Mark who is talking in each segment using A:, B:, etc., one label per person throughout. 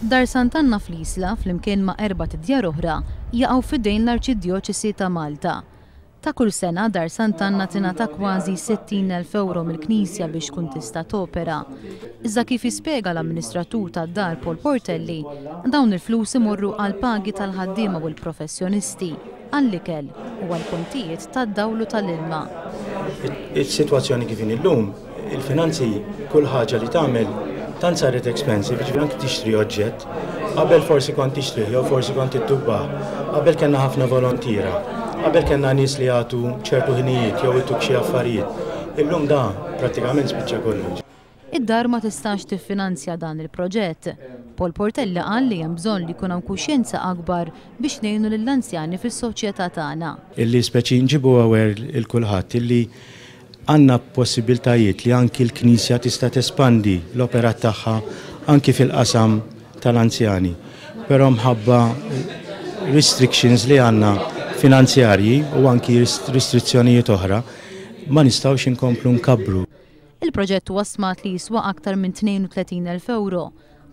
A: Dar Sant'Anna fl-Isla, flimkien ma' 4 djar oħra, jaqgħu f'idejn l-Arċidjoċesi ta' Malta. Ta' kull sena Dar Sant'Anna tingħata kważi 60,000 euro mill-Knisja biex tkun tista' topera. Iżda kif jispjega l-amministratur tad-dar Paul Portelli, dawn il-flus imorru għal pagi tal-ħaddiema u l-professjonisti, għall-ikel u għall-puntijiet tad-dawlu tal-ilma.
B: Is-sitwazzjoni kif illum, il-finanzi kull ħaġa li tagħmel tant saret expensive, ġifieri anke tixtri oġġett, qabel forsi kont tixtrih jew forsi kont tittubbah, qabel kellna ħafna volontira, qabel kellna nies li jagħtu ċertu ħinijiet jew ituk xi affarijiet. Illum da prattikament spiċċa kollox.
A: Id-dar ma tistax tiffinanzja dan il-proġett. Paul Portelli qal li hemm bżonn li jkun hemm kuxjenza akbar biex ngħinu lill-anzjani fis-soċjetà tagħna.
B: Illi speċi nġibu awer il-kulħadd illi għandna possibiltajiet li anki l-Knisja tista' tespandi l-opera tagħha anki fil-qasam tal-anzjani. Però mħabba restrictions li għandna finanzjarji u anki restrizzjonijiet oħra ma nistgħux inkomplu nkabbru.
A: Il-proġett huwa smat li jiswa aktar minn 32,000 euro.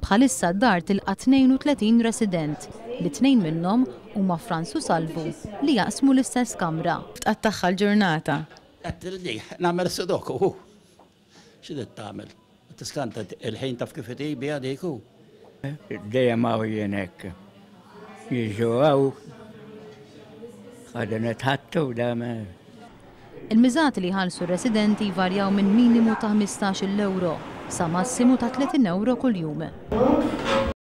A: Bħalissa d-dar tilqa' 32 resident li 2 minnhom huma Franz u Salvu li jaqsmu l-istess kamra. Tqattaħħa l-ġurnata.
C: Għattilni, namel s-sodoku. Xidet tamel? Tiskanta il-ħin taf kif bija diku.
D: Dejjem għaw jenek. Jiġu għaw. Għadanet ħattu dama.
A: Il-miżati li ħalsu residenti varjaw minn minimu ta' 15 euro sa massimu ta' 30 euro kull jum.